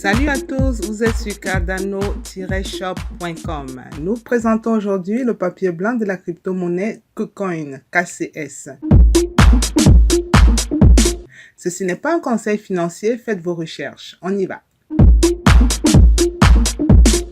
Salut à tous, vous êtes sur cardano-shop.com. Nous présentons aujourd'hui le papier blanc de la crypto-monnaie KuCoin, KCS. Ceci n'est pas un conseil financier, faites vos recherches. On y va.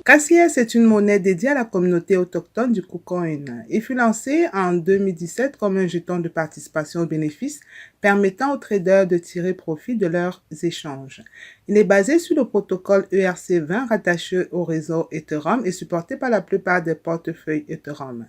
KCS est une monnaie dédiée à la communauté autochtone du KuCoin. Il fut lancé en 2017 comme un jeton de participation aux bénéfices permettant aux traders de tirer profit de leurs échanges. Il est basé sur le protocole ERC20 rattaché au réseau Ethereum et supporté par la plupart des portefeuilles Ethereum.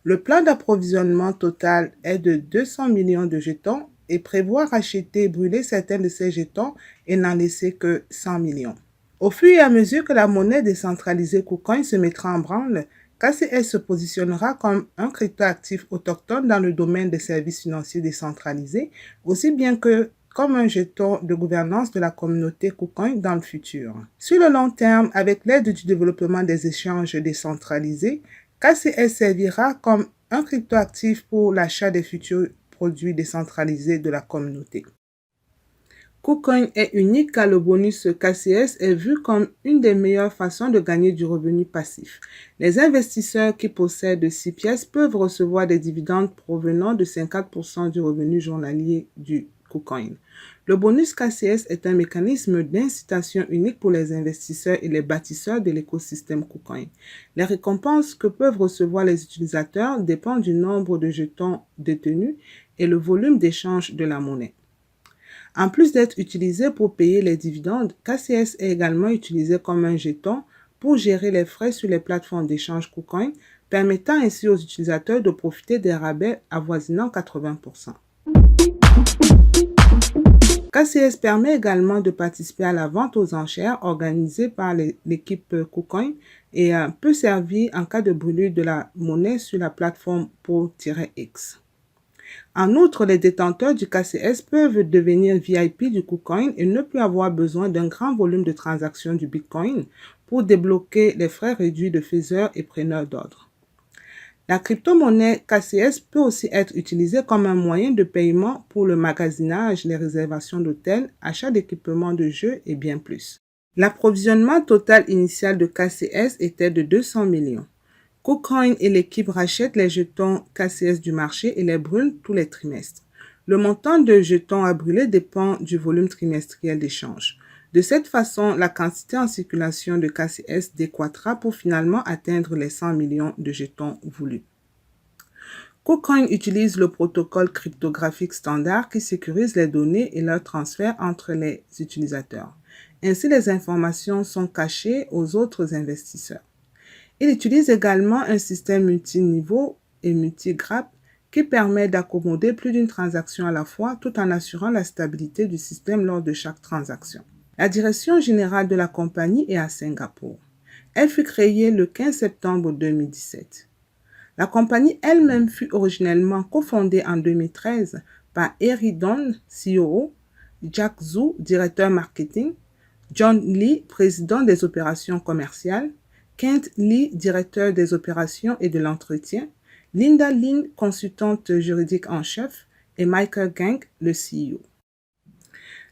Le plan d'approvisionnement total est de 200 millions de jetons et prévoit racheter et brûler certains de ces jetons et n'en laisser que 100 millions. Au fur et à mesure que la monnaie décentralisée KuCoin se mettra en branle, KCS se positionnera comme un cryptoactif autochtone dans le domaine des services financiers décentralisés, aussi bien que comme un jeton de gouvernance de la communauté KuCoin dans le futur. Sur le long terme, avec l'aide du développement des échanges décentralisés, KCS servira comme un cryptoactif pour l'achat des futurs produits décentralisés de la communauté. KuCoin est unique car le bonus KCS est vu comme une des meilleures façons de gagner du revenu passif. Les investisseurs qui possèdent 6 pièces peuvent recevoir des dividendes provenant de 50% du revenu journalier du KuCoin. Le bonus KCS est un mécanisme d'incitation unique pour les investisseurs et les bâtisseurs de l'écosystème KuCoin. Les récompenses que peuvent recevoir les utilisateurs dépendent du nombre de jetons détenus et le volume d'échange de la monnaie. En plus d'être utilisé pour payer les dividendes, KCS est également utilisé comme un jeton pour gérer les frais sur les plateformes d'échange KuCoin, permettant ainsi aux utilisateurs de profiter des rabais avoisinant 80%. KCS permet également de participer à la vente aux enchères organisée par l'équipe KuCoin et peut servir en cas de brûlure de la monnaie sur la plateforme Pro-X. En outre, les détenteurs du KCS peuvent devenir VIP du KuCoin et ne plus avoir besoin d'un grand volume de transactions du Bitcoin pour débloquer les frais réduits de faiseurs et preneurs d'ordre. La crypto-monnaie KCS peut aussi être utilisée comme un moyen de paiement pour le magasinage, les réservations d'hôtels, achat d'équipements de jeux et bien plus. L'approvisionnement total initial de KCS était de 200 millions. KuCoin et l'équipe rachètent les jetons KCS du marché et les brûlent tous les trimestres. Le montant de jetons à brûler dépend du volume trimestriel d'échange. De cette façon, la quantité en circulation de KCS décroîtra pour finalement atteindre les 100 millions de jetons voulus. KuCoin utilise le protocole cryptographique standard qui sécurise les données et leur transfert entre les utilisateurs. Ainsi, les informations sont cachées aux autres investisseurs. Il utilise également un système multiniveau et multigrappe qui permet d'accommoder plus d'une transaction à la fois tout en assurant la stabilité du système lors de chaque transaction. La direction générale de la compagnie est à Singapour. Elle fut créée le 15 septembre 2017. La compagnie elle-même fut originellement cofondée en 2013 par Eric Don, CEO, Jack Zhu, directeur marketing, John Lee, président des opérations commerciales, Kent Lee, directeur des opérations et de l'entretien, Linda Lin, consultante juridique en chef, et Michael Gang, le CEO.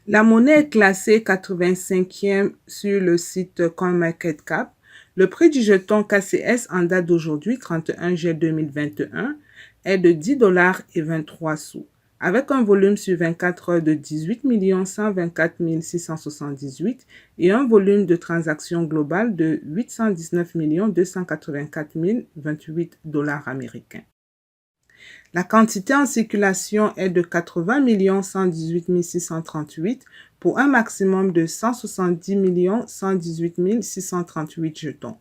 La monnaie est classée 85e sur le site CoinMarketCap. Le prix du jeton KCS en date d'aujourd'hui, 31 juillet 2021, est de $10,23, avec un volume sur 24 heures de 18 124 678 et un volume de transactions global de 819 284 028 $ américains. La quantité en circulation est de 80 118 638 pour un maximum de 170 118 638 jetons.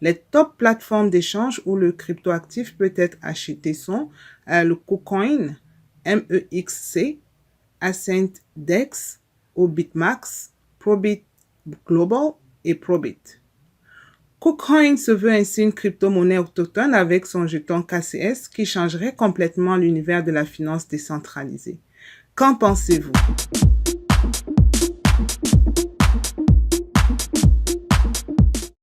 Les top plateformes d'échange où le cryptoactif peut être acheté sont le KuCoin, MEXC, Ascent DEX, OBitMax, Probit Global et Probit. KuCoin se veut ainsi une crypto-monnaie autochtone avec son jeton KCS qui changerait complètement l'univers de la finance décentralisée. Qu'en pensez-vous?